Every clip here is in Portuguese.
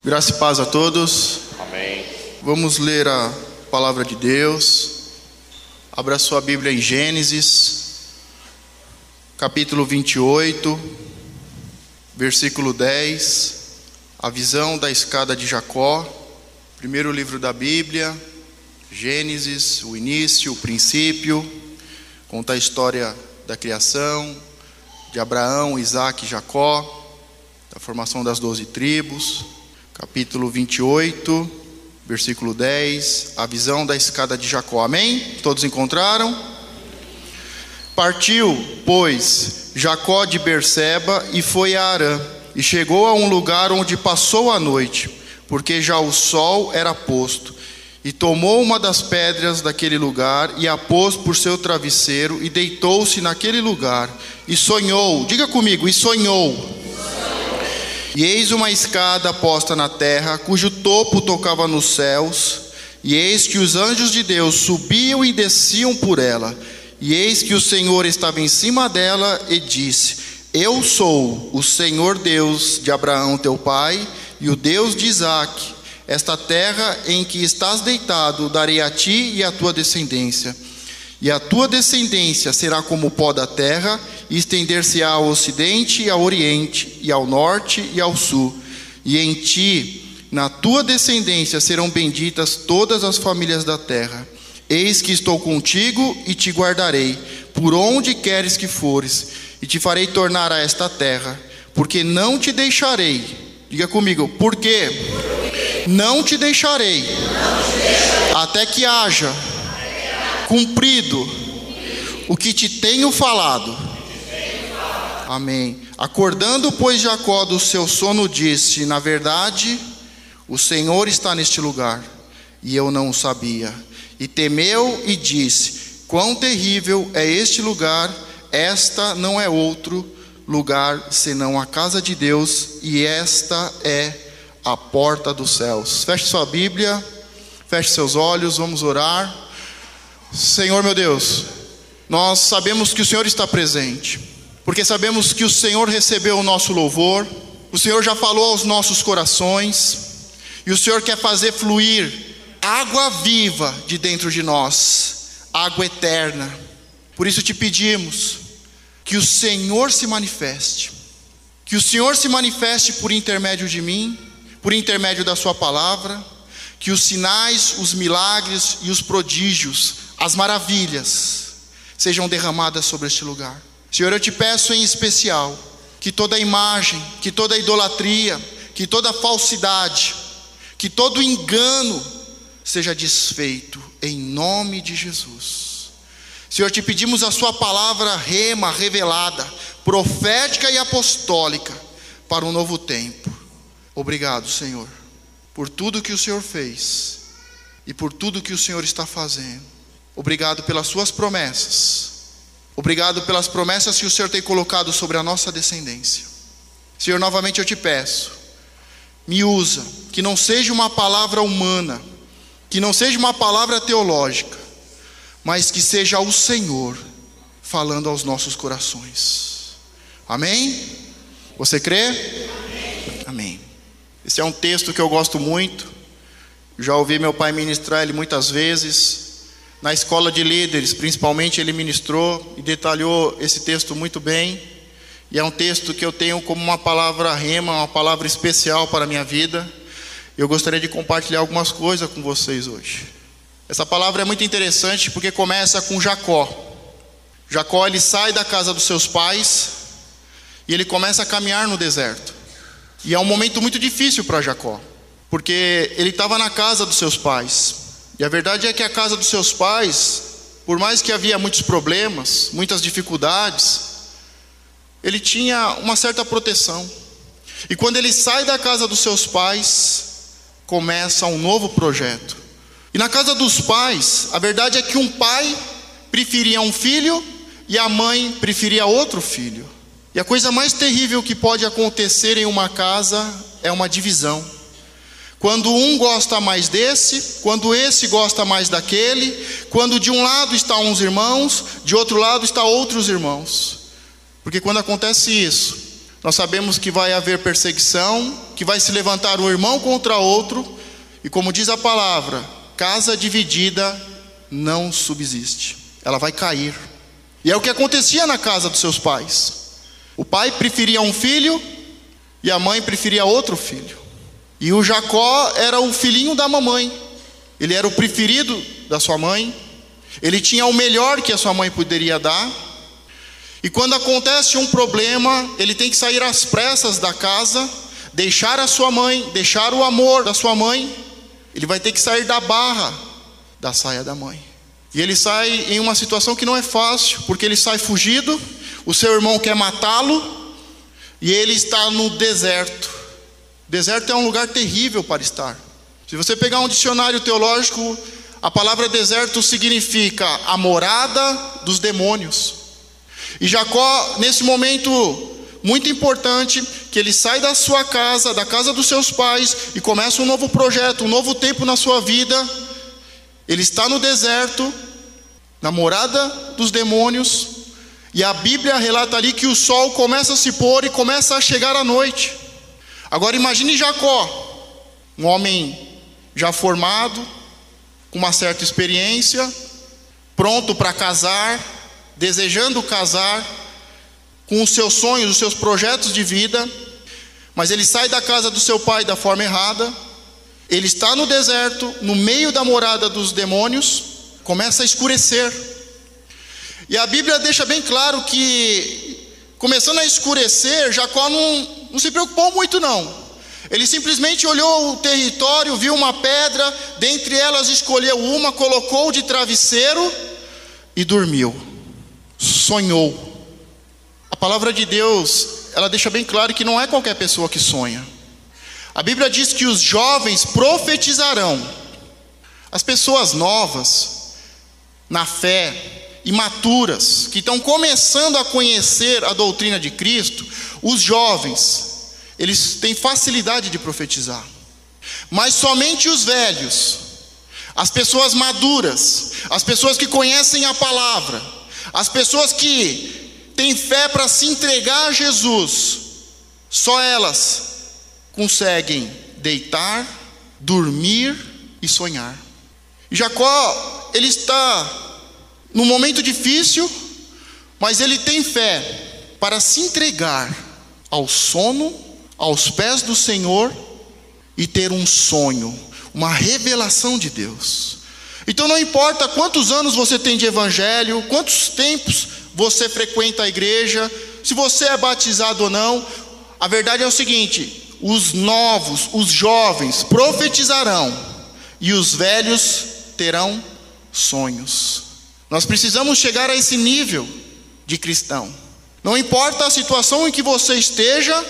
Graça e paz a todos. Amém. Vamos ler a palavra de Deus. Abra sua Bíblia em Gênesis, capítulo 28, versículo 10. A visão da escada de Jacó. Primeiro livro da Bíblia, Gênesis, o início, o princípio. Conta a história da criação de Abraão, Isaac e Jacó, da formação das 12 tribos. Capítulo 28, versículo 10, a visão da escada de Jacó. Amém? Todos encontraram? Partiu, pois, Jacó de Berseba e foi a Harã, e chegou a um lugar onde passou a noite, porque já o sol era posto. E tomou uma das pedras daquele lugar e a pôs por seu travesseiro e deitou-se naquele lugar. E sonhou, diga comigo, e sonhou. E eis uma escada posta na terra, cujo topo tocava nos céus, e eis que os anjos de Deus subiam e desciam por ela. E eis que o Senhor estava em cima dela e disse: Eu sou o Senhor Deus de Abraão teu pai, e o Deus de Isaque. Esta terra em que estás deitado darei a ti e à tua descendência. E a tua descendência será como o pó da terra, e estender-se-á ao ocidente e ao oriente, e ao norte e ao sul. E em ti, na tua descendência, serão benditas todas as famílias da terra. Eis que estou contigo e te guardarei, por onde queres que fores, e te farei tornar a esta terra, porque não te deixarei. Diga comigo, porque não te deixarei, até que haja cumprido o que te tenho falado. Amém. Acordando, pois, Jacó do seu sono, disse: Na verdade, o Senhor está neste lugar, e eu não o sabia. E temeu e disse: Quão terrível é este lugar! Esta não é outro lugar senão a casa de Deus, e esta é a porta dos céus. Feche sua Bíblia, feche seus olhos, vamos orar. Senhor meu Deus, nós sabemos que o Senhor está presente, porque sabemos que o Senhor recebeu o nosso louvor, o Senhor já falou aos nossos corações, e o Senhor quer fazer fluir água viva de dentro de nós, água eterna. Por isso te pedimos que o Senhor se manifeste, que o Senhor se manifeste por intermédio de mim, por intermédio da sua palavra, que os sinais, os milagres e os prodígios, as maravilhas sejam derramadas sobre este lugar. Senhor, eu te peço em especial que toda imagem, que toda idolatria, que toda falsidade, que todo engano seja desfeito em nome de Jesus. Senhor, te pedimos a sua palavra rema, revelada, profética e apostólica para um novo tempo. Obrigado, Senhor, por tudo que o Senhor fez e por tudo que o Senhor está fazendo. Obrigado pelas suas promessas. Obrigado pelas promessas que o Senhor tem colocado sobre a nossa descendência. Senhor, novamente eu te peço, me usa, que não seja uma palavra humana, que não seja uma palavra teológica, mas que seja o Senhor falando aos nossos corações. Amém? Você crê? Amém. Amém. Esse é um texto que eu gosto muito. Já ouvi meu pai ministrar ele muitas vezes. Na escola de líderes, principalmente, ele ministrou e detalhou esse texto muito bem. E é um texto que eu tenho como uma palavra rema, uma palavra especial para a minha vida. Eu gostaria de compartilhar algumas coisas com vocês hoje. Essa palavra é muito interessante porque começa com Jacó. Jacó, ele sai da casa dos seus pais e ele começa a caminhar no deserto. E é um momento muito difícil para Jacó, porque ele estava na casa dos seus pais. E a verdade é que a casa dos seus pais, por mais que havia muitos problemas, muitas dificuldades, ele tinha uma certa proteção. E quando ele sai da casa dos seus pais, começa um novo projeto. E na casa dos pais, a verdade é que um pai preferia um filho e a mãe preferia outro filho. E a coisa mais terrível que pode acontecer em uma casa é uma divisão. Quando um gosta mais desse, quando esse gosta mais daquele, quando de um lado estão uns irmãos, de outro lado estão outros irmãos. Porque quando acontece isso, Nós sabemos que vai haver perseguição, que vai se levantar um irmão contra outro, e como diz a palavra, casa dividida não subsiste, ela vai cair. E é o que acontecia na casa dos seus pais. O pai preferia um filho e a mãe preferia outro filho. E o Jacó era o filhinho da mamãe, ele era o preferido da sua mãe, ele tinha o melhor que a sua mãe poderia dar. E quando acontece um problema, ele tem que sair às pressas da casa, deixar a sua mãe, deixar o amor da sua mãe. Ele vai ter que sair da barra da saia da mãe. E ele sai em uma situação que não é fácil, porque ele sai fugido, o seu irmão quer matá-lo, e ele está no deserto. Deserto é um lugar terrível para estar. Se você pegar um dicionário teológico, a palavra deserto significa a morada dos demônios. E Jacó, nesse momento muito importante, que ele sai da sua casa, da casa dos seus pais, e começa um novo projeto, um novo tempo na sua vida. Ele está no deserto, na morada dos demônios, e a Bíblia relata ali que o sol começa a se pôr e começa a chegar a noite. Agora imagine Jacó, um homem já formado, com uma certa experiência, pronto para casar, desejando casar, com os seus sonhos, os seus projetos de vida, mas ele sai da casa do seu pai da forma errada. Ele está no deserto, no meio da morada dos demônios, começa a escurecer. E a Bíblia deixa bem claro que, começando a escurecer, Jacó não se preocupou muito não. Ele simplesmente olhou o território, viu uma pedra, dentre elas escolheu uma, colocou de travesseiro e dormiu. Sonhou. A palavra de Deus, ela deixa bem claro que não é qualquer pessoa que sonha. A Bíblia diz que os jovens profetizarão. As pessoas novas, na fé, imaturas, que estão começando a conhecer a doutrina de Cristo, os jovens, eles têm facilidade de profetizar. Mas somente os velhos, as pessoas maduras, as pessoas que conhecem a palavra, as pessoas que têm fé para se entregar a Jesus, só elas conseguem deitar, dormir e sonhar. E Jacó, ele está num momento difícil, mas ele tem fé para se entregar ao sono, aos pés do Senhor e ter um sonho, uma revelação de Deus. Então não importa quantos anos você tem de evangelho, quantos tempos você frequenta a igreja, se você é batizado ou não, a verdade é o seguinte: os novos, os jovens profetizarão e os velhos terão sonhos. Nós precisamos chegar a esse nível de cristão. Não importa a situação em que você esteja,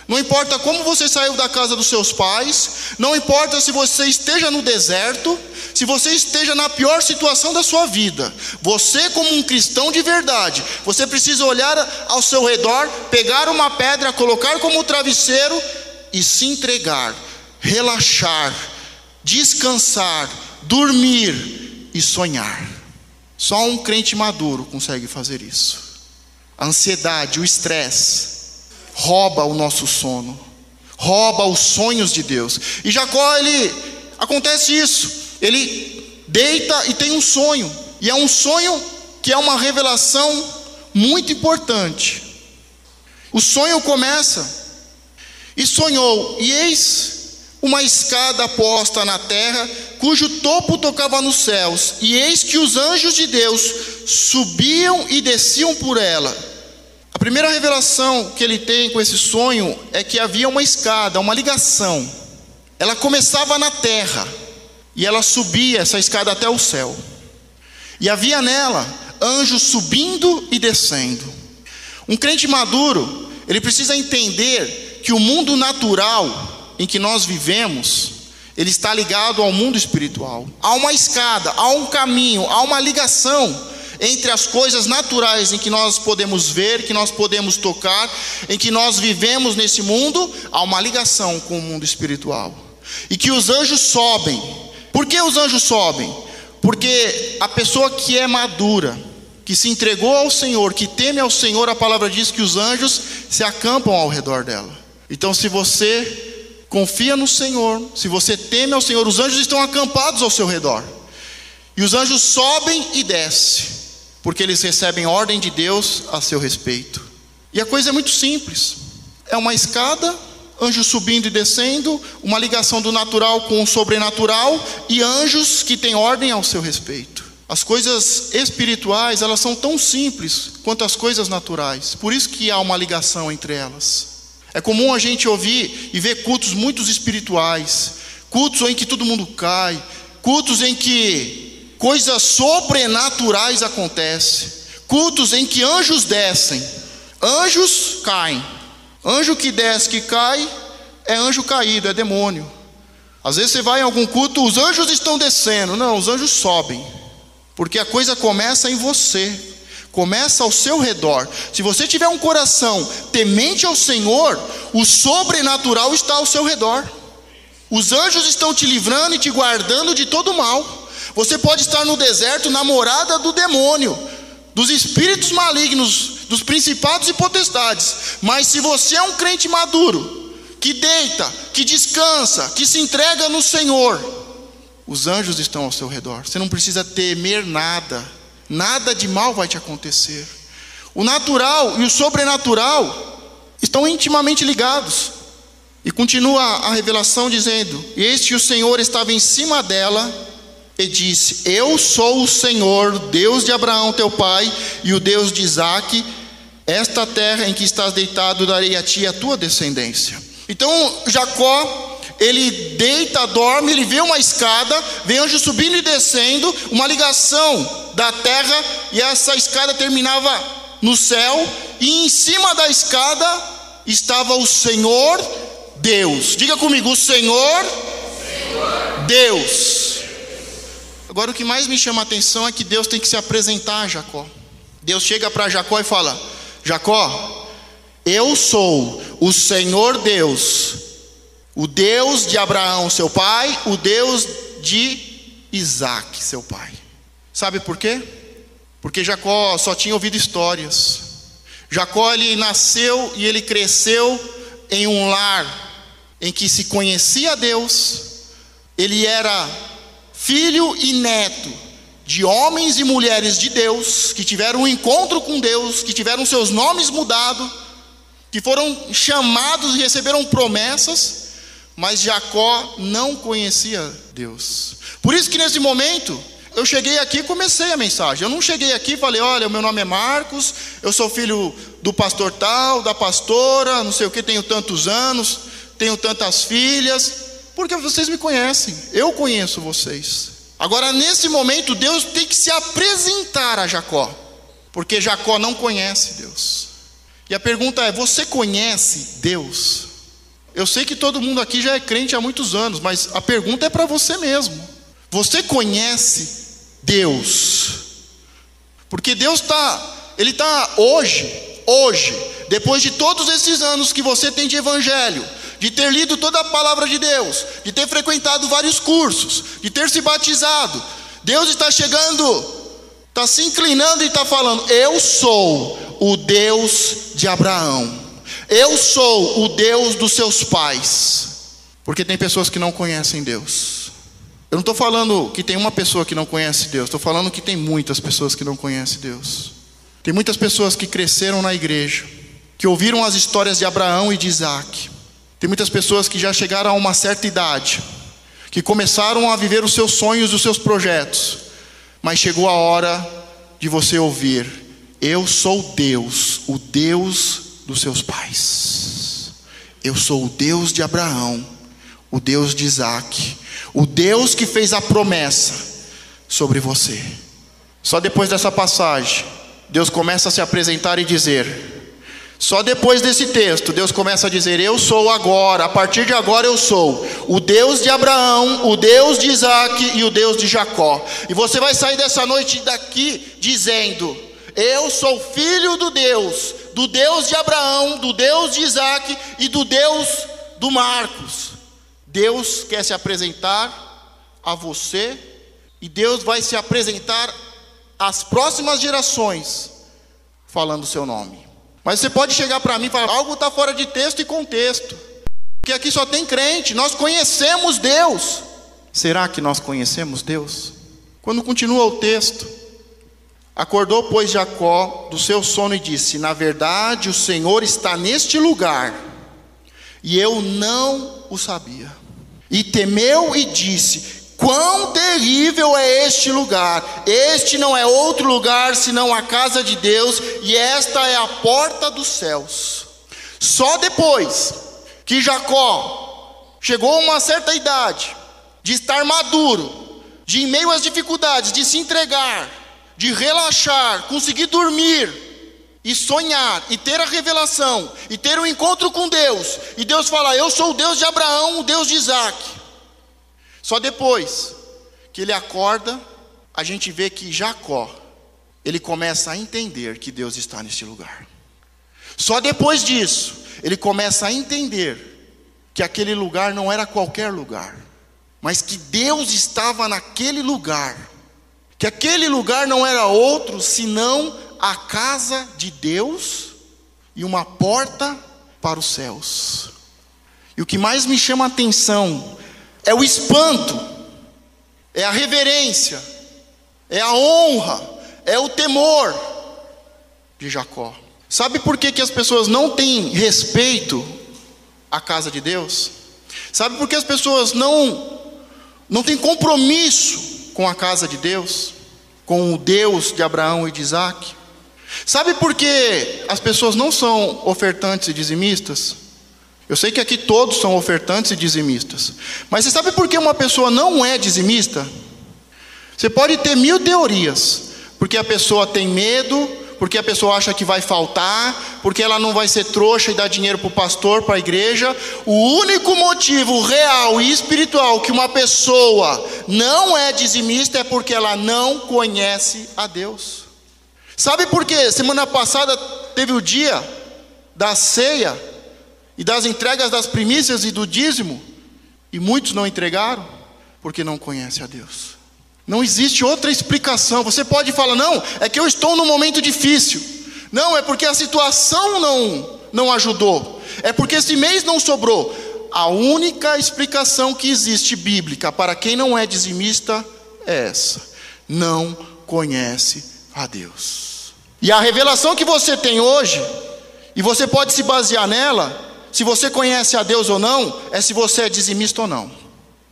não importa como você saiu da casa dos seus pais, não importa se você esteja no deserto, se você esteja na pior situação da sua vida, você, como um cristão de verdade, você precisa olhar ao seu redor, pegar uma pedra, colocar como travesseiro e se entregar, relaxar, descansar, dormir e sonhar. Só um crente maduro consegue fazer isso. A ansiedade, o estresse rouba o nosso sono, rouba os sonhos de Deus. E Jacó, acontece isso, ele deita e tem um sonho, e é um sonho que é uma revelação muito importante. O sonho começa: e sonhou, e eis uma escada posta na terra, cujo topo tocava nos céus, e eis que os anjos de Deus subiam e desciam por ela. A primeira revelação que ele tem com esse sonho é que havia uma escada, uma ligação. Ela começava na terra e ela subia essa escada até o céu. E havia nela anjos subindo e descendo. Um crente maduro, ele precisa entender que o mundo natural em que nós vivemos, ele está ligado ao mundo espiritual. Há uma escada, há um caminho, há uma ligação entre as coisas naturais em que nós podemos ver, que nós podemos tocar, em que nós vivemos nesse mundo, há uma ligação com o mundo espiritual. E que os anjos sobem. Por que os anjos sobem? Porque a pessoa que é madura, que se entregou ao Senhor, que teme ao Senhor, a palavra diz que os anjos se acampam ao redor dela. Então, se você confia no Senhor, se você teme ao Senhor, os anjos estão acampados ao seu redor. E os anjos sobem e descem, porque eles recebem ordem de Deus a seu respeito. E a coisa é muito simples. É uma escada, anjos subindo e descendo, uma ligação do natural com o sobrenatural e anjos que têm ordem ao seu respeito. As coisas espirituais, elas são tão simples quanto as coisas naturais. Por isso que há uma ligação entre elas. É comum a gente ouvir e ver cultos muito espirituais, cultos em que todo mundo cai, cultos em que coisas sobrenaturais acontecem, cultos em que anjos descem, anjos caem. Anjo que desce, que cai, é anjo caído, é demônio. Às vezes você vai em algum culto, os anjos estão descendo. Não, os anjos sobem, porque a coisa começa em você, começa ao seu redor. Se você tiver um coração temente ao Senhor, o sobrenatural está ao seu redor. Os anjos estão te livrando e te guardando de todo mal. Você pode estar no deserto, namorada do demônio, dos espíritos malignos, dos principados e potestades. Mas se você é um crente maduro, que deita, que descansa, que se entrega no Senhor, os anjos estão ao seu redor. Você não precisa temer nada. Nada de mal vai te acontecer. O natural e o sobrenatural estão intimamente ligados. E continua a revelação dizendo: este o Senhor estava em cima dela e disse: eu sou o Senhor, Deus de Abraão teu pai e o Deus de Isaque. Esta terra em que estás deitado darei a ti e a tua descendência. Então Jacó, ele deita, dorme, ele vê uma escada, vê anjo subindo e descendo, uma ligação da terra, e essa escada terminava no céu, e em cima da escada estava o Senhor Deus. Diga comigo: o Senhor Deus. Agora o que mais me chama a atenção é que Deus tem que se apresentar a Jacó. Deus chega para Jacó e fala: Jacó, eu sou o Senhor Deus, o Deus de Abraão seu pai, o Deus de Isaque seu pai. Sabe por quê? Porque Jacó só tinha ouvido histórias. Jacó, ele nasceu e ele cresceu em um lar em que se conhecia Deus. Ele era filho e neto de homens e mulheres de Deus, que tiveram um encontro com Deus, que tiveram seus nomes mudados, que foram chamados e receberam promessas. Mas Jacó não conhecia Deus. Por isso que nesse momento eu cheguei aqui e comecei a mensagem. Eu não cheguei aqui e falei: olha, o meu nome é Marcos, eu sou filho do pastor tal, da pastora, não sei o que, tenho tantos anos, tenho tantas filhas. Porque vocês me conhecem, eu conheço vocês. Agora nesse momento Deus tem que se apresentar a Jacó, porque Jacó não conhece Deus. E a pergunta é: você conhece Deus? Eu sei que todo mundo aqui já é crente há muitos anos, mas a pergunta é para você mesmo. Você conhece Deus? Porque Deus Ele está hoje, depois de todos esses anos que você tem de evangelho, de ter lido toda a palavra de Deus, de ter frequentado vários cursos, de ter se batizado, Deus está chegando, está se inclinando e está falando: eu sou o Deus de Abraão, eu sou o Deus dos seus pais. Porque tem pessoas que não conhecem Deus. Eu não estou falando que tem uma pessoa que não conhece Deus, estou falando que tem muitas pessoas que não conhecem Deus. Tem muitas pessoas que cresceram na igreja, que ouviram as histórias de Abraão e de Isaque. Tem muitas pessoas que já chegaram a uma certa idade, que começaram a viver os seus sonhos, os seus projetos, mas chegou a hora de você ouvir: eu sou Deus, o Deus dos seus pais. Eu sou o Deus de Abraão, o Deus de Isaque, o Deus que fez a promessa sobre você. Só depois dessa passagem Deus começa a se apresentar e dizer, só depois desse texto Deus começa a dizer: eu sou agora, a partir de agora eu sou o Deus de Abraão, o Deus de Isaque e o Deus de Jacó. E você vai sair dessa noite daqui dizendo: eu sou filho do Deus de Abraão, do Deus de Isaque e do Deus do Marcos. Deus quer se apresentar a você, e Deus vai se apresentar as próximas gerações falando o seu nome. Mas você pode chegar para mim e falar, algo está fora de texto e contexto, porque aqui só tem crente, nós conhecemos Deus. Será que nós conhecemos Deus? Quando continua o texto, acordou, pois, Jacó do seu sono e disse, na verdade o Senhor está neste lugar, e eu não o sabia. E temeu e disse, quão terrível é este lugar, este não é outro lugar senão a casa de Deus, e esta é a porta dos céus. Só depois que Jacó chegou a uma certa idade, de estar maduro, de em meio às dificuldades, de se entregar, de relaxar, conseguir dormir, e sonhar, e ter a revelação, e ter um encontro com Deus, e Deus fala, eu sou o Deus de Abraão, o Deus de Isaac. Só depois que ele acorda, a gente vê que Jacó, ele começa a entender que Deus está neste lugar. Só depois disso, ele começa a entender que aquele lugar não era qualquer lugar, mas que Deus estava naquele lugar, que aquele lugar não era outro senão a casa de Deus e uma porta para os céus. E o que mais me chama a atenção é o espanto, é a reverência, é a honra, é o temor de Jacó. Sabe por que as pessoas não têm respeito à casa de Deus? Sabe por que as pessoas não têm compromisso com a casa de Deus, com o Deus de Abraão e de Isaac? Sabe por que as pessoas não são ofertantes e dizimistas? Eu sei que aqui todos são ofertantes e dizimistas, mas você sabe por que uma pessoa não é dizimista? Você pode ter 1000 teorias, porque a pessoa tem medo, porque a pessoa acha que vai faltar, porque ela não vai ser trouxa e dar dinheiro para o pastor, para a igreja. O único motivo real e espiritual que uma pessoa não é dizimista é porque ela não conhece a Deus. Sabe por quê? Semana passada teve o dia da ceia e das entregas das primícias e do dízimo, e muitos não entregaram porque não conhecem a Deus. Não existe outra explicação. Você pode falar, não, é que eu estou num momento difícil. Não, é porque a situação não ajudou. É porque esse mês não sobrou. A única explicação que existe bíblica para quem não é dizimista é essa: não conhece a Deus. E a revelação que você tem hoje, e você pode se basear nela, se você conhece a Deus ou não, é se você é dizimista ou não.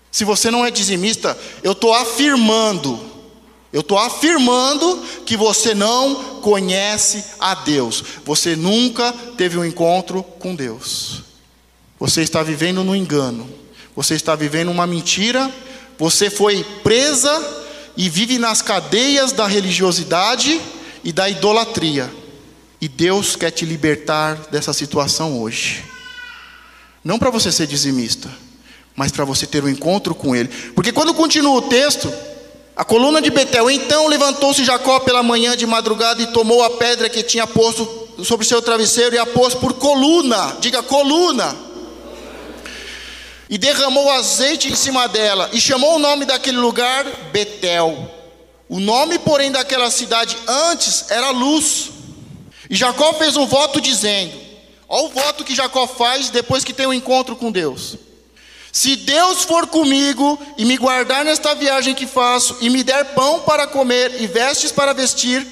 Se você não é dizimista, eu estou afirmando que você não conhece a Deus. Você nunca teve um encontro com Deus. Você está vivendo no engano. Você está vivendo uma mentira. Você foi presa e vive nas cadeias da religiosidade e da idolatria. E Deus quer te libertar dessa situação hoje. Não para você ser dizimista, mas para você ter um encontro com Ele. Porque quando continua o texto, a coluna de Betel, então levantou-se Jacó pela manhã de madrugada e tomou a pedra que tinha posto sobre seu travesseiro e a pôs por coluna, diga coluna, e derramou azeite em cima dela, e chamou o nome daquele lugar Betel. O nome, porém, daquela cidade antes era Luz. E Jacó fez um voto dizendo, olha o voto que Jacó faz depois que tem um encontro com Deus: se Deus for comigo e me guardar nesta viagem que faço, e me der pão para comer e vestes para vestir,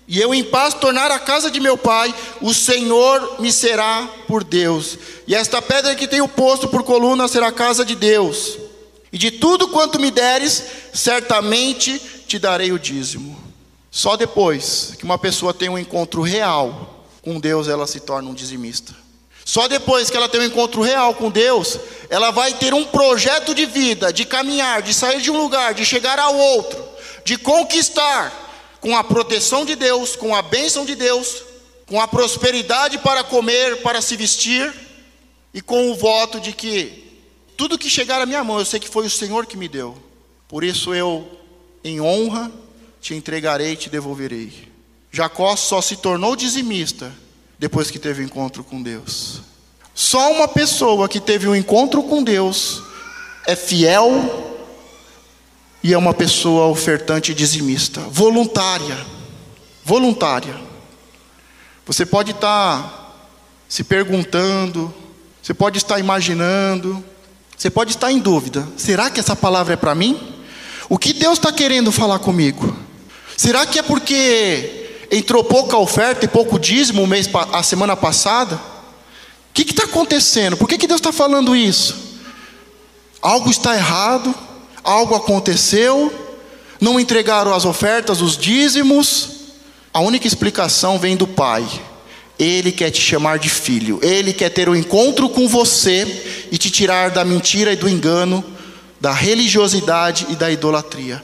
e eu em paz tornar a casa de meu pai, o Senhor me será por Deus, e esta pedra que tenho posto por coluna será a casa de Deus, e de tudo quanto me deres, certamente te darei o dízimo. Só depois que uma pessoa tem um encontro real com Deus, ela se torna um dizimista. Só depois que ela tem um encontro real com Deus, ela vai ter um projeto de vida, de caminhar, de sair de um lugar, de chegar ao outro, de conquistar, com a proteção de Deus, com a bênção de Deus, com a prosperidade para comer, para se vestir, e com o voto de que tudo que chegar à minha mão, eu sei que foi o Senhor que me deu. Por isso eu, em honra, te entregarei e te devolverei. Jacó só se tornou dizimista depois que teve um encontro com Deus. Só uma pessoa que teve um encontro com Deus é fiel e é uma pessoa ofertante e dizimista, voluntária. Você pode estar se perguntando, você pode estar imaginando, você pode estar em dúvida: será que essa palavra é para mim? O que Deus está querendo falar comigo? Será que é porque entrou pouca oferta e pouco dízimo a semana passada? O que está acontecendo? Por que Deus está falando isso? Algo está errado? Algo aconteceu? Não entregaram as ofertas, os dízimos? A única explicação vem do Pai. Ele quer te chamar de filho. Ele quer ter um encontro com você e te tirar da mentira e do engano, da religiosidade e da idolatria.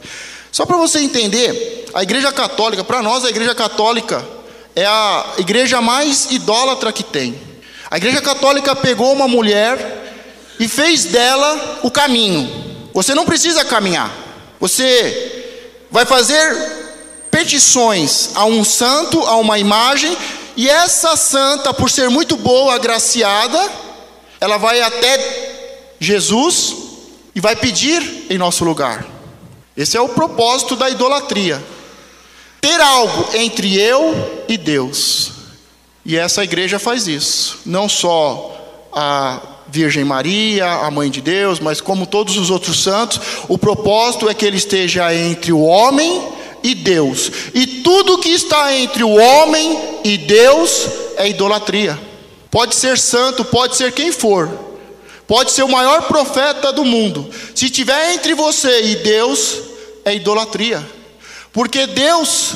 Só para você entender, a Igreja Católica, para nós a Igreja Católica é a igreja mais idólatra que tem. A Igreja Católica pegou uma mulher e fez dela o caminho. Você não precisa caminhar. Você vai fazer petições a um santo, a uma imagem, e essa santa, por ser muito boa, agraciada, ela vai até Jesus e vai pedir em nosso lugar. Esse é o propósito da idolatria: ter algo entre eu e Deus. E essa igreja faz isso. Não só a Virgem Maria, a Mãe de Deus, mas como todos os outros santos, o propósito é que ele esteja entre o homem e Deus. E tudo que está entre o homem e Deus é idolatria. Pode ser santo, pode ser quem for, pode ser o maior profeta do mundo. Se estiver entre você e Deus, é idolatria. Porque Deus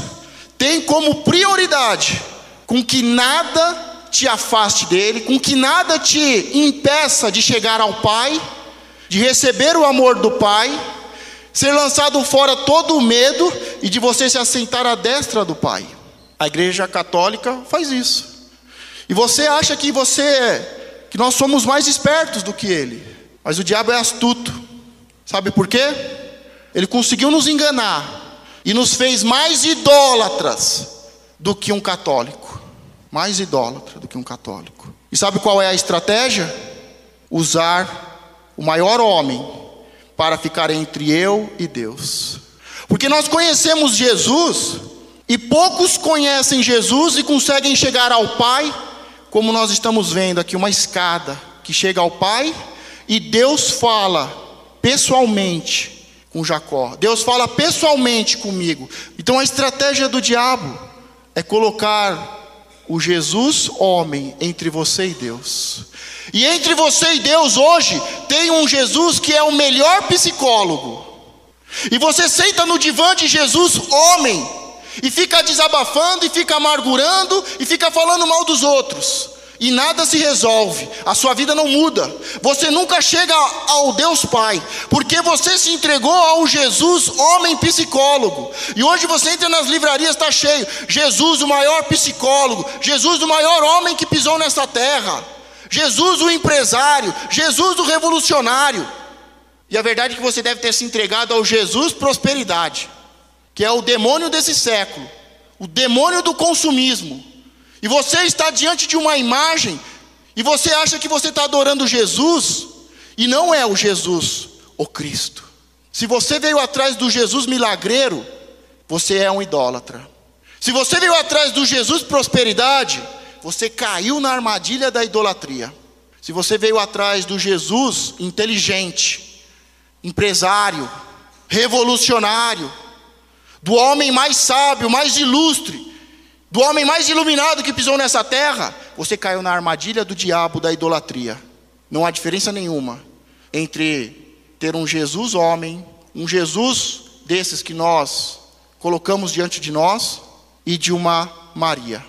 tem como prioridade com que nada te afaste dele, com que nada te impeça de chegar ao Pai, de receber o amor do Pai, ser lançado fora todo o medo e de você se assentar à destra do Pai. A Igreja Católica faz isso. E você acha que nós somos mais espertos do que ele. Mas o diabo é astuto. Sabe por quê? Ele conseguiu nos enganar e nos fez mais idólatras do que um católico. Mais idólatra do que um católico. E sabe qual é a estratégia? Usar o maior homem para ficar entre eu e Deus. Porque nós conhecemos Jesus, e poucos conhecem Jesus e conseguem chegar ao Pai, como nós estamos vendo aqui, uma escada que chega ao Pai, e Deus fala pessoalmente com Jacó. Deus fala pessoalmente comigo. Então a estratégia do diabo é colocar o Jesus homem entre você e Deus. E entre você e Deus hoje tem um Jesus que é o melhor psicólogo. E você senta no divã de Jesus homem e fica desabafando, e fica amargurando, e fica falando mal dos outros, e nada se resolve, a sua vida não muda. Você nunca chega ao Deus Pai, porque você se entregou ao Jesus homem psicólogo. E hoje você entra nas livrarias, está cheio: Jesus o maior psicólogo, Jesus o maior homem que pisou nessa terra, Jesus o empresário, Jesus o revolucionário. E a verdade é que você deve ter se entregado ao Jesus prosperidade, que é o demônio desse século, o demônio do consumismo. E você está diante de uma imagem, e você acha que você está adorando Jesus, e não é o Jesus, o Cristo. Se você veio atrás do Jesus milagreiro, você é um idólatra. Se você veio atrás do Jesus prosperidade, você caiu na armadilha da idolatria. Se você veio atrás do Jesus inteligente, empresário, revolucionário, do homem mais sábio, mais ilustre, do homem mais iluminado que pisou nessa terra, você caiu na armadilha do diabo da idolatria. Não há diferença nenhuma entre ter um Jesus homem, um Jesus desses que nós colocamos diante de nós, e de uma Maria.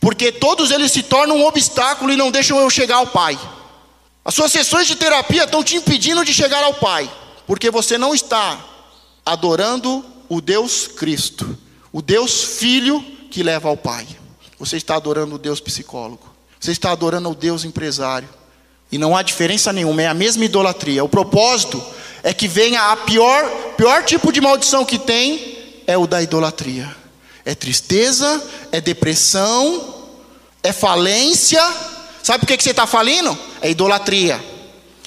Porque todos eles se tornam um obstáculo e não deixam eu chegar ao Pai. As suas sessões de terapia estão te impedindo de chegar ao Pai, porque você não está adorando o Deus Cristo, o Deus Filho que leva ao Pai. Você está adorando o Deus psicólogo, você está adorando o Deus empresário, e não há diferença nenhuma, é a mesma idolatria. O propósito é que venha a pior tipo de maldição que tem, é o da idolatria. É tristeza, é depressão, é falência. Sabe por que você está falindo? É idolatria.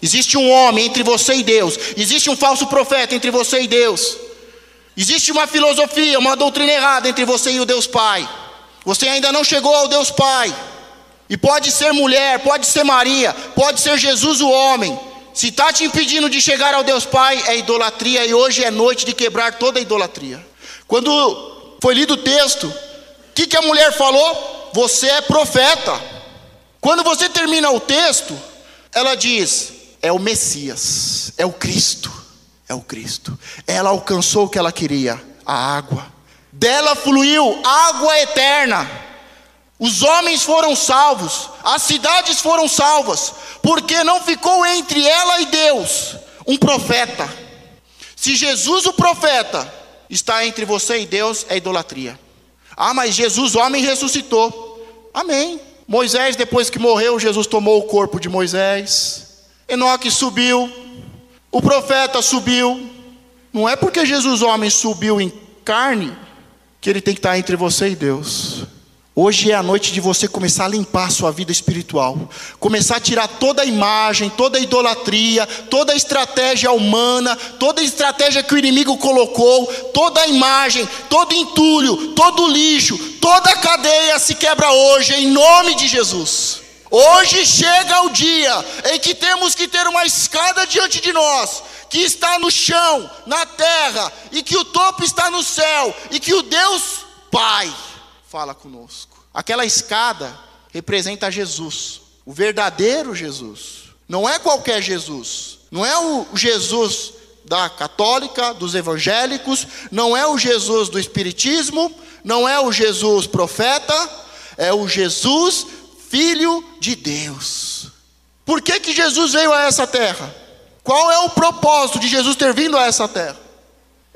Existe um homem entre você e Deus. Existe um falso profeta entre você e Deus. Existe uma filosofia, uma doutrina errada entre você e o Deus Pai. Você ainda não chegou ao Deus Pai. E pode ser mulher, pode ser Maria, pode ser Jesus o homem. Se está te impedindo de chegar ao Deus Pai, é idolatria. E hoje é noite de quebrar toda a idolatria. Quando foi lido o texto, o que a mulher falou? Você é profeta. Quando você termina o texto, ela diz: é o Messias, é o Cristo, é o Cristo. Ela alcançou o que ela queria, a água. Dela fluiu água eterna. Os homens foram salvos, as cidades foram salvas, porque não ficou entre ela e Deus um profeta. Se Jesus o profeta está entre você e Deus, é idolatria. Ah, mas Jesus homem ressuscitou. Amém. Moisés, depois que morreu, Jesus tomou o corpo de Moisés. Enoque subiu, o profeta subiu. Não é porque Jesus homem subiu em carne que ele tem que estar entre você e Deus. Hoje é a noite de você começar a limpar a sua vida espiritual, começar a tirar toda a imagem, toda a idolatria, toda a estratégia humana, toda a estratégia que o inimigo colocou, toda a imagem, todo entulho, todo lixo, toda a cadeia se quebra hoje em nome de Jesus. Hoje chega o dia em que temos que ter uma escada diante de nós, que está no chão, na terra, e que o topo está no céu, e que o Deus Pai fala conosco. Aquela escada representa Jesus, o verdadeiro Jesus. Não é qualquer Jesus. Não é o Jesus da católica, dos evangélicos. Não é o Jesus do espiritismo. Não é o Jesus profeta. É o Jesus Filho de Deus. Por que Jesus veio a essa terra? Qual é o propósito de Jesus ter vindo a essa terra?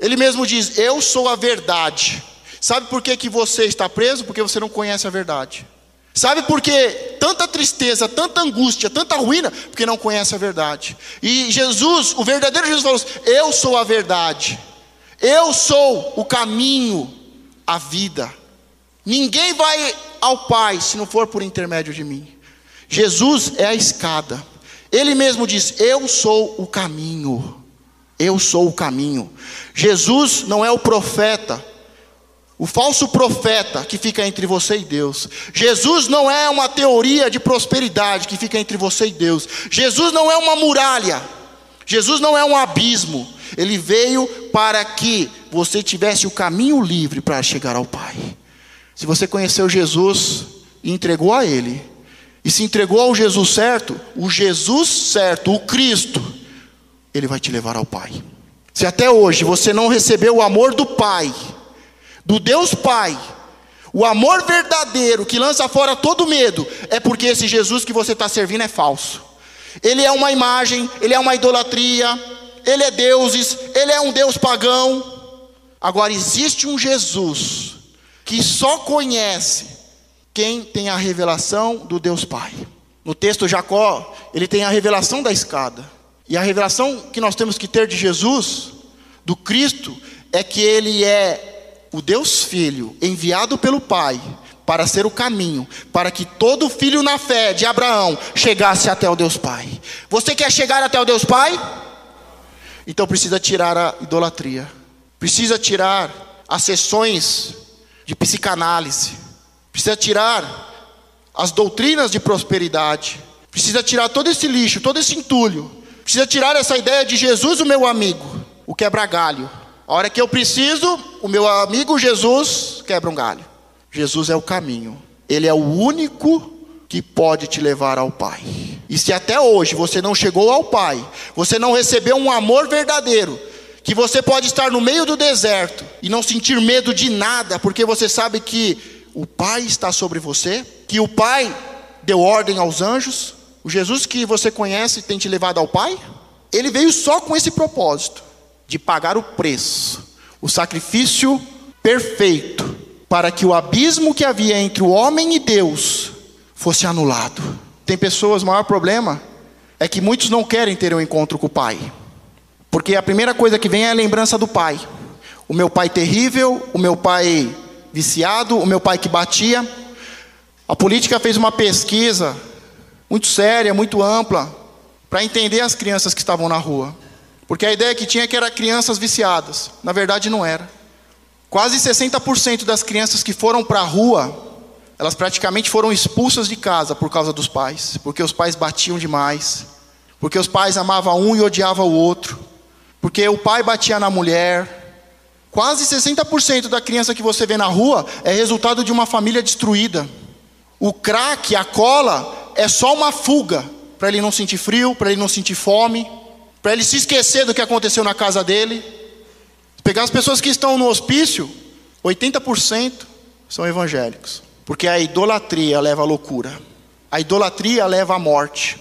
Ele mesmo diz: eu sou a verdade. Sabe por que você está preso? Porque você não conhece a verdade. Sabe por que tanta tristeza, tanta angústia, tanta ruína? Porque não conhece a verdade. E Jesus, o verdadeiro Jesus falou: eu sou a verdade. Eu sou o caminho, a vida. Ninguém vai ao Pai se não for por intermédio de mim. Jesus é a escada. Ele mesmo diz: eu sou o caminho. Eu sou o caminho. Jesus não é o profeta, o falso profeta que fica entre você e Deus. Jesus não é uma teoria de prosperidade que fica entre você e Deus. Jesus não é uma muralha. Jesus não é um abismo. Ele veio para que você tivesse o caminho livre para chegar ao Pai. Se você conheceu Jesus e entregou a Ele, e se entregou ao Jesus certo, o Cristo, Ele vai te levar ao Pai. Se até hoje você não recebeu o amor do Pai, do Deus Pai, o amor verdadeiro que lança fora todo medo, é porque esse Jesus que você está servindo é falso. Ele é uma imagem, ele é uma idolatria, ele é deuses, ele é um Deus pagão. Agora existe um Jesus que só conhece quem tem a revelação do Deus Pai. No texto Jacó, ele tem a revelação da escada. E a revelação que nós temos que ter de Jesus, do Cristo, é que ele é o Deus Filho, enviado pelo Pai, para ser o caminho, para que todo filho na fé de Abraão chegasse até o Deus Pai. Você quer chegar até o Deus Pai? Então precisa tirar a idolatria. Precisa tirar as sessões de psicanálise. Precisa tirar as doutrinas de prosperidade. Precisa tirar todo esse lixo, todo esse entulho. Precisa tirar essa ideia de Jesus, o meu amigo, o quebra-galho. A hora que eu preciso, o meu amigo Jesus quebra um galho. Jesus é o caminho. Ele é o único que pode te levar ao Pai. E se até hoje você não chegou ao Pai, você não recebeu um amor verdadeiro, que você pode estar no meio do deserto e não sentir medo de nada, porque você sabe que o Pai está sobre você, que o Pai deu ordem aos anjos. O Jesus que você conhece tem te levado ao Pai. Ele veio só com esse propósito, de pagar o preço, o sacrifício perfeito, para que o abismo que havia entre o homem e Deus fosse anulado. Tem pessoas, o maior problema é que muitos não querem ter um encontro com o Pai, porque a primeira coisa que vem é a lembrança do pai. O meu pai terrível, o meu pai viciado, o meu pai que batia. A política fez uma pesquisa muito séria, muito ampla, para entender as crianças que estavam na rua. Porque a ideia que tinha é que eram crianças viciadas. Na verdade não era. Quase 60% das crianças que foram para a rua, elas praticamente foram expulsas de casa por causa dos pais. Porque os pais batiam demais. Porque os pais amavam um e odiavam o outro. Porque o pai batia na mulher. Quase 60% da criança que você vê na rua é resultado de uma família destruída. O crack, a cola, é só uma fuga. Para ele não sentir frio, para ele não sentir fome. Para ele se esquecer do que aconteceu na casa dele. Pegar as pessoas que estão no hospício, 80% são evangélicos. Porque a idolatria leva à loucura. A idolatria leva à morte.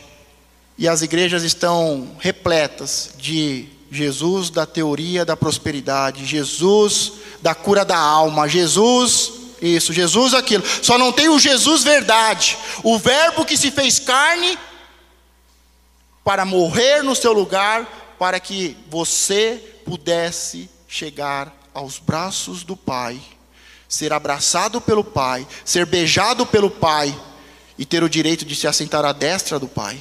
E as igrejas estão repletas de Jesus da teoria da prosperidade, Jesus da cura da alma, Jesus isso, Jesus aquilo. Só não tem o Jesus verdade, o verbo que se fez carne para morrer no seu lugar, para que você pudesse chegar aos braços do Pai, ser abraçado pelo Pai, ser beijado pelo Pai e ter o direito de se assentar à destra do Pai.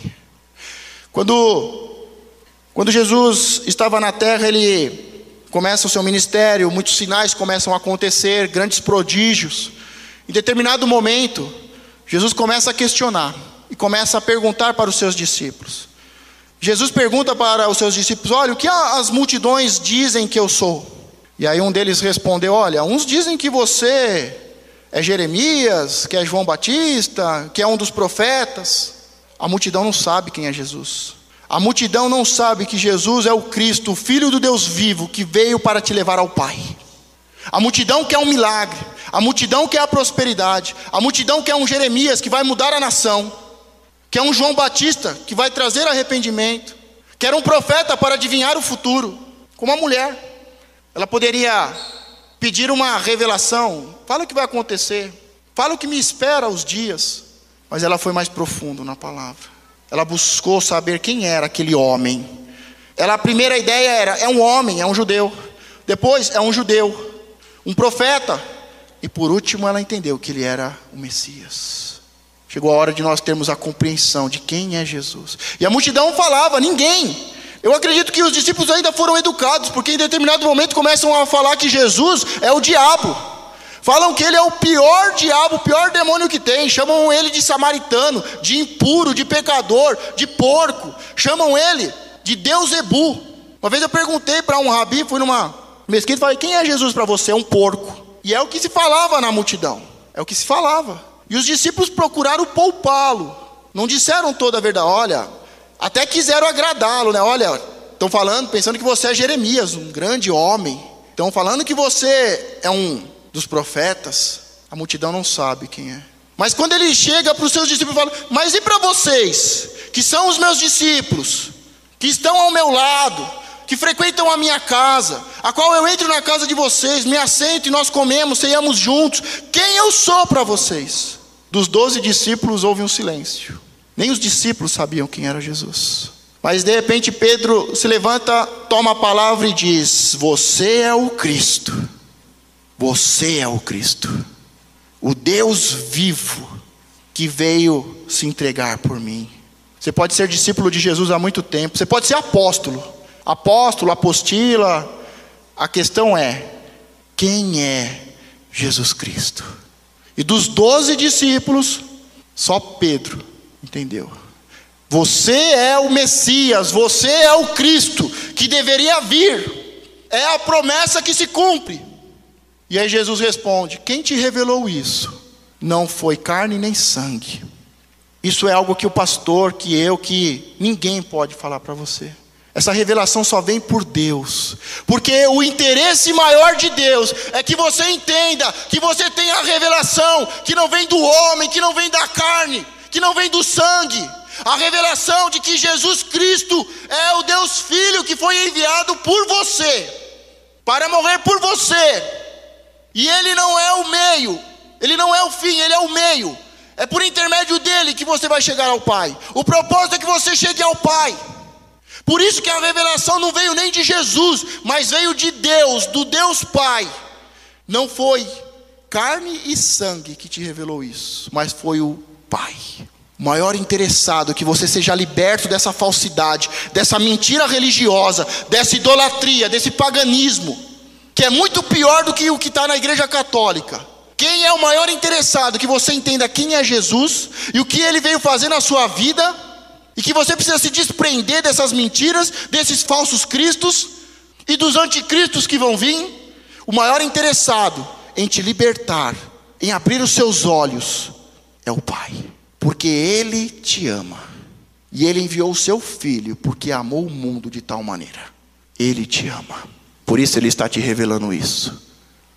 Quando Jesus estava na terra, ele começa o seu ministério, muitos sinais começam a acontecer, grandes prodígios. Em determinado momento, Jesus começa a questionar e começa a perguntar para os seus discípulos. Jesus pergunta para os seus discípulos: olha, o que as multidões dizem que eu sou? E aí um deles respondeu: olha, uns dizem que você é Jeremias, que é João Batista, que é um dos profetas. A multidão não sabe quem é Jesus. A multidão não sabe que Jesus é o Cristo, o Filho do Deus vivo, que veio para te levar ao Pai. A multidão quer um milagre, a multidão quer a prosperidade, a multidão quer um Jeremias que vai mudar a nação, quer um João Batista que vai trazer arrependimento, quer um profeta para adivinhar o futuro. Como a mulher, ela poderia pedir uma revelação: fala o que vai acontecer, fala o que me espera aos dias. Mas ela foi mais profundo na palavra. Ela buscou saber quem era aquele homem. A primeira ideia era: é um homem, é um judeu. Depois, é um judeu, um profeta. E por último, ela entendeu que ele era o Messias. Chegou a hora de nós termos a compreensão de quem é Jesus. E a multidão falava: ninguém. Eu acredito que os discípulos ainda foram educados, porque em determinado momento começam a falar que Jesus é o diabo. Falam que ele é o pior diabo, o pior demônio que tem. Chamam ele de samaritano, de impuro, de pecador, de porco. Chamam ele de Deus Ebu. Uma vez eu perguntei para um rabi, fui numa mesquita e falei: quem é Jesus para você? É um porco. E é o que se falava na multidão. É o que se falava. E os discípulos procuraram poupá-lo. Não disseram toda a verdade. Olha, até quiseram agradá-lo, né? Olha, estão falando, pensando que você é Jeremias, um grande homem. Estão falando que você é um dos profetas. A multidão não sabe quem é. Mas quando ele chega para os seus discípulos e fala: mas e para vocês, que são os meus discípulos, que estão ao meu lado, que frequentam a minha casa, a qual eu entro na casa de vocês, me assento e nós comemos, ceiamos juntos, quem eu sou para vocês? Dos 12 discípulos houve um silêncio. Nem os discípulos sabiam quem era Jesus. Mas de repente Pedro se levanta, toma a palavra e diz: você é o Cristo. Você é o Cristo, o Deus vivo que veio se entregar por mim. Você pode ser discípulo de Jesus há muito tempo, você pode ser apóstolo, apostila. A questão é: quem é Jesus Cristo? E dos 12 discípulos, só Pedro entendeu. Você é o Messias, você é o Cristo que deveria vir. É a promessa que se cumpre. E aí Jesus responde: quem te revelou isso? Não foi carne nem sangue. Isso é algo que o pastor, que ninguém pode falar para você. Essa revelação só vem por Deus. Porque o interesse maior de Deus é que você entenda que você tem a revelação que não vem do homem, que não vem da carne, que não vem do sangue. A revelação de que Jesus Cristo é o Deus Filho que foi enviado por você, para morrer por você. E ele não é o meio, ele não é o fim, ele é o meio. É por intermédio dele que você vai chegar ao Pai. O propósito é que você chegue ao Pai. Por isso que a revelação não veio nem de Jesus, mas veio de Deus, do Deus Pai. Não foi carne e sangue que te revelou isso, mas foi o Pai. O maior interessado que você seja liberto dessa falsidade, dessa mentira religiosa, dessa idolatria, desse paganismo, que é muito pior do que o que está na igreja católica. Quem é o maior interessado que você entenda quem é Jesus e o que ele veio fazer na sua vida, e que você precisa se desprender dessas mentiras, desses falsos cristos e dos anticristos que vão vir. O maior interessado em te libertar, em abrir os seus olhos, é o Pai, porque Ele te ama, e Ele enviou o seu Filho, porque amou o mundo de tal maneira. Ele te ama, por isso Ele está te revelando isso.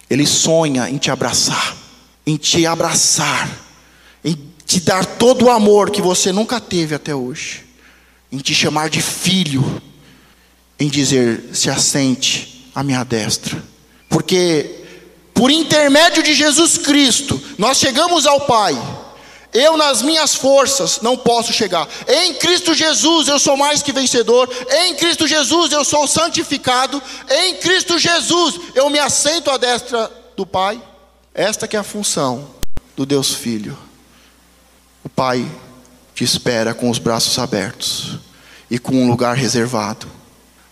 Ele sonha em te abraçar, em te dar todo o amor que você nunca teve até hoje, em te chamar de filho, em dizer: se assente à minha destra, porque por intermédio de Jesus Cristo nós chegamos ao Pai. Eu nas minhas forças não posso chegar. Em Cristo Jesus eu sou mais que vencedor. Em Cristo Jesus eu sou santificado. Em Cristo Jesus eu me assento à destra do Pai. Esta que é a função do Deus Filho. O Pai te espera com os braços abertos e com um lugar reservado.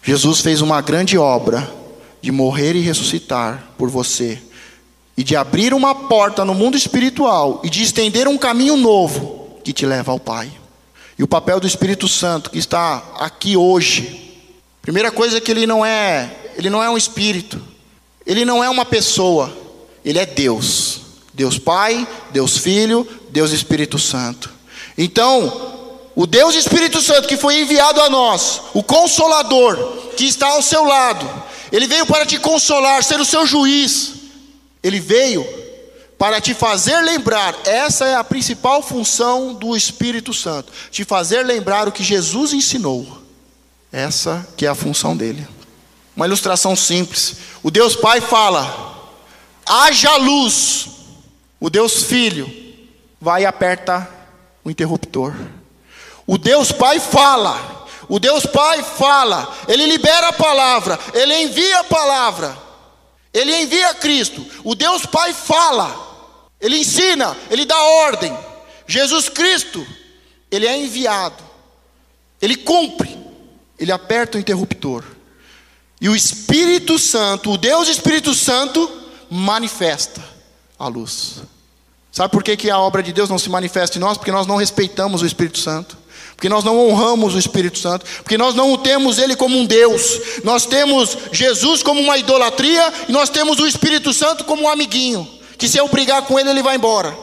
Jesus fez uma grande obra de morrer e ressuscitar por você, e de abrir uma porta no mundo espiritual, e de estender um caminho novo que te leva ao Pai. E o papel do Espírito Santo que está aqui hoje, primeira coisa é que ele não é um espírito, ele não é uma pessoa, ele é Deus. Deus Pai, Deus Filho, Deus Espírito Santo. Então, o Deus Espírito Santo que foi enviado a nós, o Consolador que está ao seu lado, ele veio para te consolar, ser o seu juiz. Ele veio para te fazer lembrar. Essa é a principal função do Espírito Santo, te fazer lembrar o que Jesus ensinou. Essa que é a função dele. Uma ilustração simples. O Deus Pai fala: haja luz. O Deus Filho vai e aperta o interruptor. O Deus Pai fala. O Deus Pai fala. Ele libera a palavra. Ele envia a palavra. Ele envia Cristo. O Deus Pai fala, Ele ensina, Ele dá ordem. Jesus Cristo, Ele é enviado, Ele cumpre, Ele aperta o interruptor. E o Espírito Santo, o Deus Espírito Santo, manifesta a luz. Sabe por que a obra de Deus não se manifesta em nós? Porque nós não respeitamos o Espírito Santo, porque nós não honramos o Espírito Santo, porque nós não temos Ele como um Deus. Nós temos Jesus como uma idolatria, e nós temos o Espírito Santo como um amiguinho, que se eu brigar com ele, ele vai embora,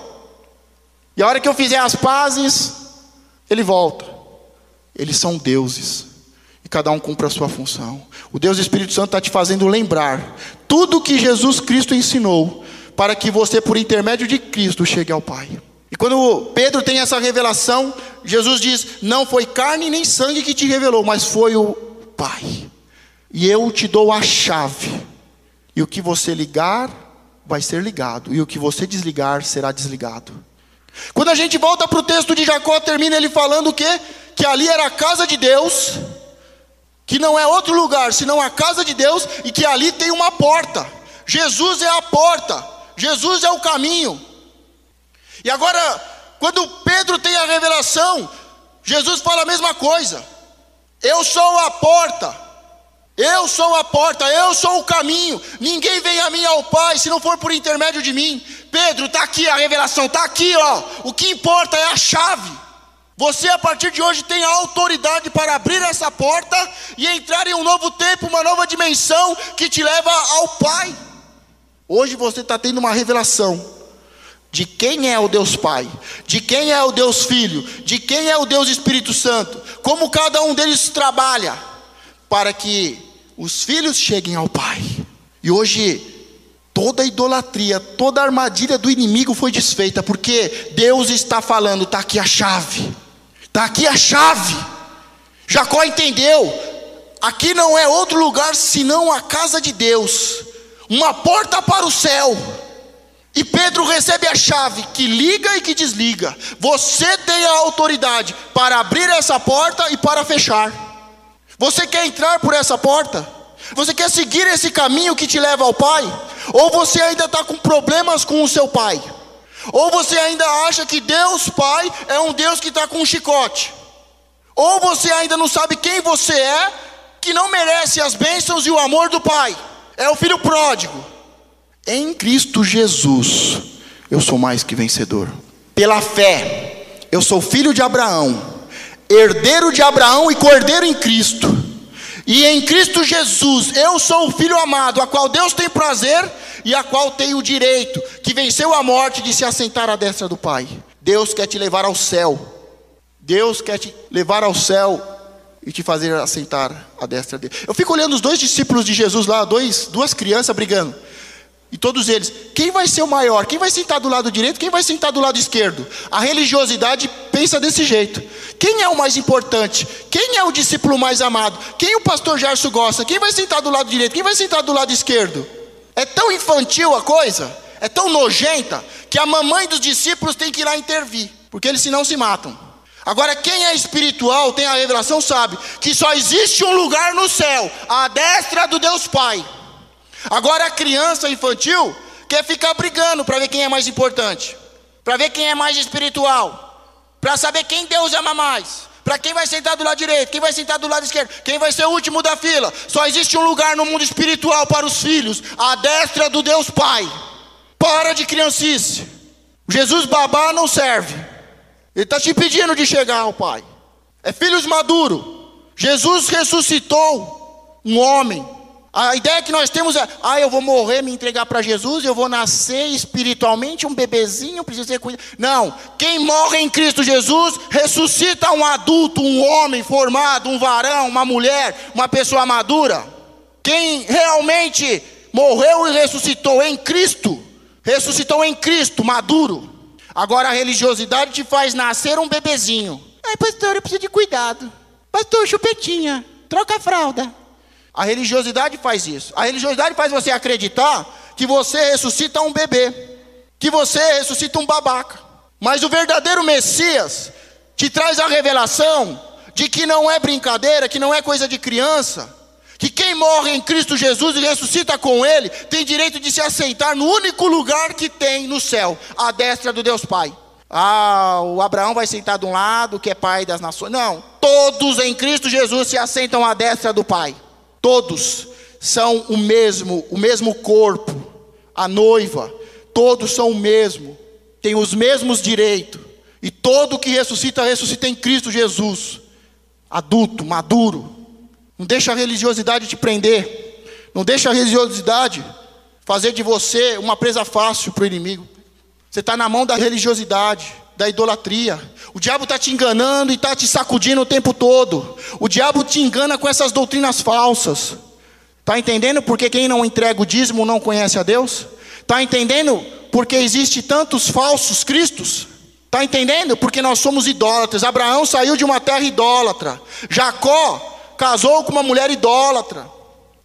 e a hora que eu fizer as pazes, ele volta. Eles são deuses, e cada um cumpre a sua função. O Deus Espírito Santo está te fazendo lembrar tudo que Jesus Cristo ensinou, para que você, por intermédio de Cristo, chegue ao Pai. E quando Pedro tem essa revelação, Jesus diz: não foi carne nem sangue que te revelou, mas foi o Pai. E eu te dou a chave, e o que você ligar vai ser ligado, e o que você desligar será desligado. Quando a gente volta para o texto de Jacó, termina ele falando o quê? Que ali era a casa de Deus, que não é outro lugar senão a casa de Deus, e que ali tem uma porta. Jesus é a porta, Jesus é o caminho. E agora, quando Pedro tem a revelação, Jesus fala a mesma coisa. Eu sou a porta, eu sou a porta, eu sou o caminho. Ninguém vem a mim ao Pai se não for por intermédio de mim. Pedro, está aqui a revelação, está aqui, ó. O que importa é a chave. Você a partir de hoje tem a autoridade para abrir essa porta e entrar em um novo tempo, uma nova dimensão que te leva ao Pai. Hoje você está tendo uma revelação de quem é o Deus Pai, de quem é o Deus Filho, de quem é o Deus Espírito Santo, como cada um deles trabalha para que os filhos cheguem ao Pai. E hoje toda a idolatria, toda a armadilha do inimigo foi desfeita, porque Deus está falando: está aqui a chave, está aqui a chave. Jacó entendeu, aqui não é outro lugar senão a casa de Deus, uma porta para o céu. E Pedro recebe a chave que liga e que desliga. Você tem a autoridade para abrir essa porta e para fechar. Você quer entrar por essa porta? Você quer seguir esse caminho que te leva ao Pai? Ou você ainda está com problemas com o seu pai? Ou você ainda acha que Deus Pai é um Deus que está com um chicote. Ou você ainda não sabe quem você é, que não merece as bênçãos e o amor do Pai. É o filho pródigo. Em Cristo Jesus, eu sou mais que vencedor. Pela fé, eu sou filho de Abraão, herdeiro de Abraão e cordeiro em Cristo. E em Cristo Jesus, eu sou o filho amado, a qual Deus tem prazer e a qual tem o direito, que venceu a morte, de se assentar à destra do Pai. Deus quer te levar ao céu. Deus quer te levar ao céu e te fazer assentar à destra dele. Eu fico olhando os dois discípulos de Jesus lá, duas crianças brigando. E todos eles, quem vai ser o maior? Quem vai sentar do lado direito? Quem vai sentar do lado esquerdo? A religiosidade pensa desse jeito. Quem é o mais importante? Quem é o discípulo mais amado? Quem o pastor Gerson gosta? Quem vai sentar do lado direito? Quem vai sentar do lado esquerdo? É tão infantil a coisa, é tão nojenta, que a mamãe dos discípulos tem que ir lá intervir, porque eles senão se matam. Agora quem é espiritual, tem a revelação, sabe que só existe um lugar no céu, à destra do Deus Pai. Agora a criança infantil quer ficar brigando para ver quem é mais importante, para ver quem é mais espiritual, para saber quem Deus ama mais, para quem vai sentar do lado direito, quem vai sentar do lado esquerdo, quem vai ser o último da fila. Só existe um lugar no mundo espiritual para os filhos, à destra do Deus Pai. Para de criancice. Jesus babá não serve. Ele está te impedindo de chegar ao Pai. É filhos maduros. Jesus ressuscitou um homem. A ideia que nós temos é, eu vou morrer, me entregar para Jesus, eu vou nascer espiritualmente, um bebezinho, preciso ser cuidado. Não, quem morre em Cristo Jesus, ressuscita um adulto, um homem formado, um varão, uma mulher, uma pessoa madura. Quem realmente morreu e ressuscitou em Cristo, maduro. Agora a religiosidade te faz nascer um bebezinho. Ai, pastor, eu preciso de cuidado. Pastor, chupetinha, troca a fralda. A religiosidade faz isso. A religiosidade faz você acreditar que você ressuscita um bebê, que você ressuscita um babaca. Mas o verdadeiro Messias te traz a revelação de que não é brincadeira, que não é coisa de criança, que quem morre em Cristo Jesus e ressuscita com Ele, tem direito de se assentar no único lugar que tem no céu, à destra do Deus Pai. O Abraão vai sentar de um lado, que é pai das nações. Não, todos em Cristo Jesus se assentam à destra do Pai. Todos são o mesmo corpo, a noiva, todos são o mesmo, têm os mesmos direitos, e todo que ressuscita em Cristo Jesus, adulto, maduro. Não deixa a religiosidade te prender, não deixa a religiosidade fazer de você uma presa fácil para o inimigo. Você está na mão da religiosidade, da idolatria. O diabo está te enganando e está te sacudindo o tempo todo. O diabo te engana com essas doutrinas falsas. Está entendendo porque quem não entrega o dízimo não conhece a Deus? Está entendendo porque existe tantos falsos cristos? Está entendendo? Porque nós somos idólatras. Abraão saiu de uma terra idólatra. Jacó casou com uma mulher idólatra.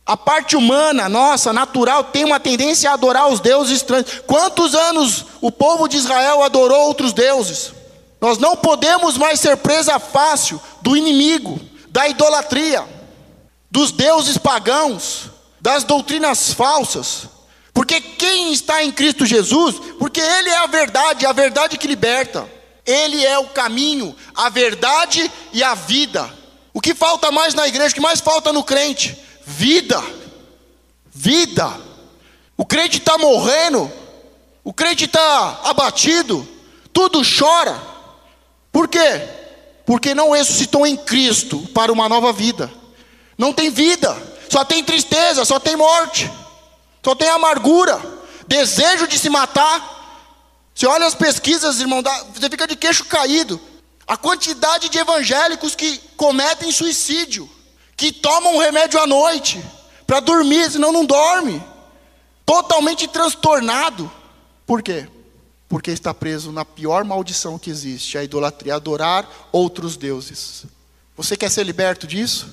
A parte humana, nossa, natural, tem uma tendência a adorar os deuses estranhos. Quantos anos o povo de Israel adorou outros deuses? Nós não podemos mais ser presa fácil do inimigo, da idolatria, dos deuses pagãos, das doutrinas falsas. Porque quem está em Cristo Jesus, porque Ele é a verdade que liberta. Ele é o caminho, a verdade e a vida. O que falta mais na igreja, o que mais falta no crente? Vida. O crente está morrendo, o crente está abatido, tudo chora. Por quê? Porque não ressuscitou em Cristo para uma nova vida. Não tem vida, só tem tristeza, só tem morte, só tem amargura, desejo de se matar. Você olha as pesquisas, irmão, você fica de queixo caído. A quantidade de evangélicos que cometem suicídio, que tomam remédio à noite para dormir, senão não dorme, totalmente transtornado. Por quê? Porque está preso na pior maldição que existe, a idolatria, adorar outros deuses. Você quer ser liberto disso?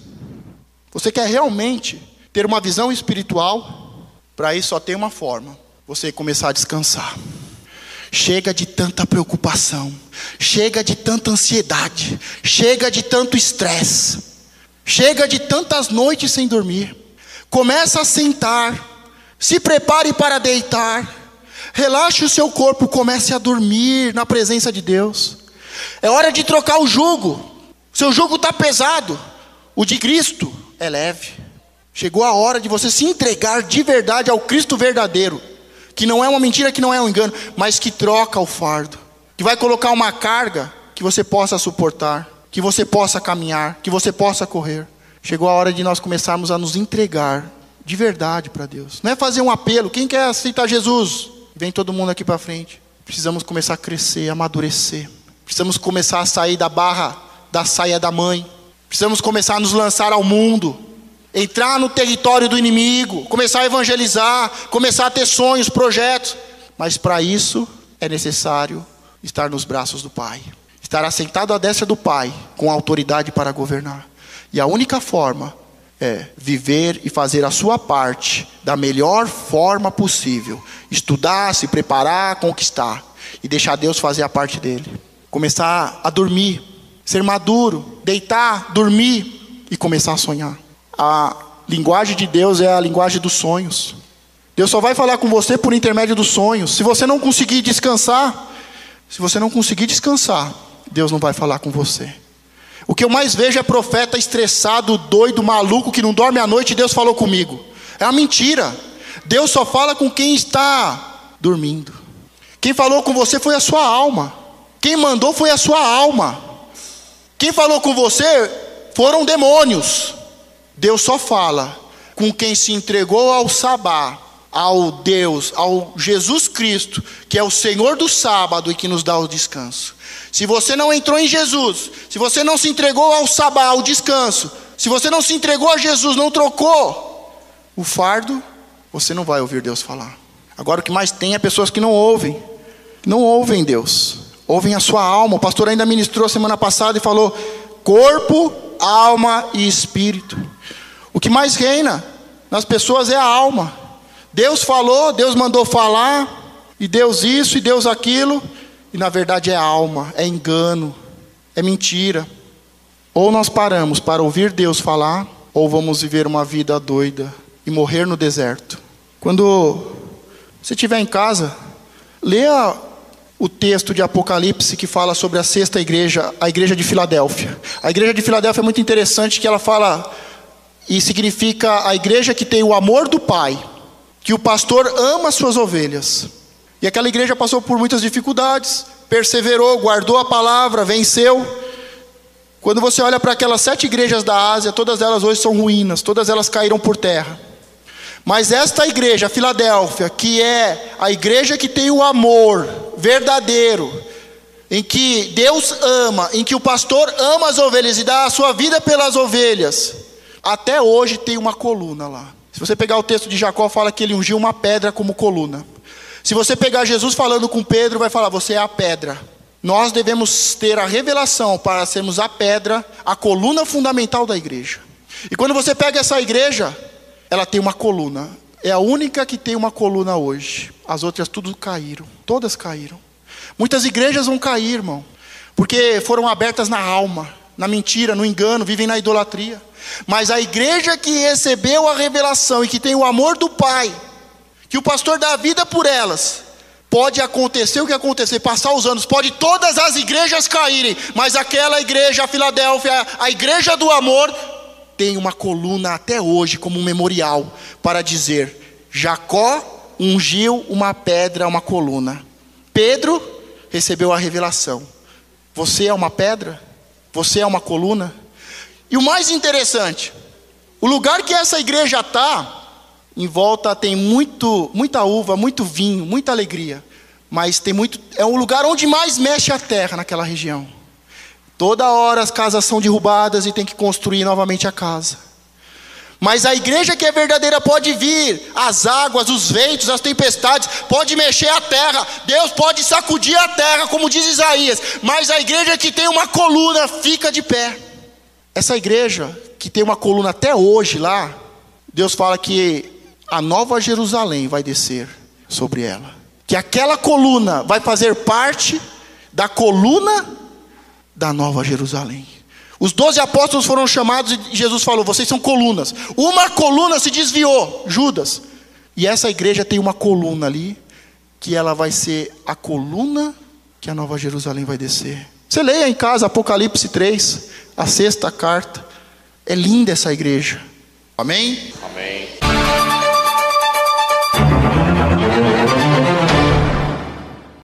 Você quer realmente ter uma visão espiritual? Para isso só tem uma forma: você começar a descansar. Chega de tanta preocupação, chega de tanta ansiedade, chega de tanto estresse, chega de tantas noites sem dormir. Começa a sentar, se prepare para deitar, Relaxe o seu corpo, comece a dormir na presença de Deus. É hora de trocar o jugo. Seu jugo está pesado, o de Cristo é leve. Chegou a hora de você se entregar de verdade ao Cristo verdadeiro, que não é uma mentira, que não é um engano, mas que troca o fardo, que vai colocar uma carga que você possa suportar, que você possa caminhar, que você possa correr. Chegou a hora de nós começarmos a nos entregar de verdade para Deus. Não é fazer um apelo, quem quer aceitar Jesus? Vem todo mundo aqui para frente. Precisamos começar a crescer, amadurecer. Precisamos começar a sair da barra, da saia da mãe. Precisamos começar a nos lançar ao mundo, entrar no território do inimigo, começar a evangelizar, começar a ter sonhos, projetos. Mas para isso é necessário estar nos braços do Pai, estar assentado à destra do Pai, com autoridade para governar. E a única forma é viver e fazer a sua parte da melhor forma possível. Estudar, se preparar, conquistar. E deixar Deus fazer a parte dele. Começar a dormir, ser maduro, deitar, dormir e começar a sonhar. A linguagem de Deus é a linguagem dos sonhos. Deus só vai falar com você por intermédio dos sonhos. Se você não conseguir descansar, Deus não vai falar com você. O que eu mais vejo é profeta estressado, doido, maluco, que não dorme à noite e Deus falou comigo. É uma mentira. Deus só fala com quem está dormindo. Quem falou com você foi a sua alma. Quem mandou foi a sua alma. Quem falou com você foram demônios. Deus só fala com quem se entregou ao Sabá, ao Deus, ao Jesus Cristo, que é o Senhor do sábado e que nos dá o descanso. Se você não entrou em Jesus, se você não se entregou ao Sabá, ao descanso, se você não se entregou a Jesus, não trocou o fardo, você não vai ouvir Deus falar. Agora o que mais tem é pessoas que não ouvem Deus, ouvem a sua alma. O pastor ainda ministrou semana passada e falou: corpo, alma e espírito. O que mais reina nas pessoas é a alma. Deus falou, Deus mandou falar, e Deus isso, e Deus aquilo, e na verdade é alma, é engano, é mentira. Ou nós paramos para ouvir Deus falar, ou vamos viver uma vida doida e morrer no deserto. Quando você estiver em casa, leia o texto de Apocalipse que fala sobre a sexta igreja, a igreja de Filadélfia. A igreja de Filadélfia é muito interessante, que ela fala e significa a igreja que tem o amor do Pai, que o pastor ama as suas ovelhas. E aquela igreja passou por muitas dificuldades, perseverou, guardou a palavra, venceu. Quando você olha para aquelas 7 igrejas da Ásia, todas elas hoje são ruínas, todas elas caíram por terra. Mas esta igreja, Filadélfia, que é a igreja que tem o amor verdadeiro, em que Deus ama, em que o pastor ama as ovelhas e dá a sua vida pelas ovelhas, até hoje tem uma coluna lá. Se você pegar o texto de Jacó, fala que ele ungiu uma pedra como coluna. Se você pegar Jesus falando com Pedro, vai falar: você é a pedra. Nós devemos ter a revelação para sermos a pedra, a coluna fundamental da igreja. E quando você pega essa igreja, ela tem uma coluna. É a única que tem uma coluna hoje. As outras tudo caíram, todas caíram. Muitas igrejas vão cair, irmão, porque foram abertas na alma, na mentira, no engano, vivem na idolatria. Mas a igreja que recebeu a revelação e que tem o amor do Pai, que o pastor dá a vida por elas, pode acontecer o que acontecer, passar os anos, pode todas as igrejas caírem, mas aquela igreja, a Filadélfia, a igreja do amor, tem uma coluna até hoje como um memorial para dizer: Jacó ungiu uma pedra, uma coluna. Pedro recebeu a revelação. Você é uma pedra? Você é uma coluna? E o mais interessante, o lugar que essa igreja está, em volta tem muita uva, muito vinho, muita alegria. Mas é um lugar onde mais mexe a terra naquela região. Toda hora as casas são derrubadas e tem que construir novamente a casa. Mas a igreja que é verdadeira pode vir, as águas, os ventos, as tempestades, pode mexer a terra, Deus pode sacudir a terra, como diz Isaías. Mas a igreja que tem uma coluna fica de pé. Essa igreja que tem uma coluna até hoje lá, Deus fala que a nova Jerusalém vai descer sobre ela. Que aquela coluna vai fazer parte da coluna da nova Jerusalém. Os 12 apóstolos foram chamados e Jesus falou: vocês são colunas. Uma coluna se desviou, Judas. E essa igreja tem uma coluna ali, que ela vai ser a coluna que a Nova Jerusalém vai descer. Você leia em casa Apocalipse 3, a 6ª carta. É linda essa igreja. Amém?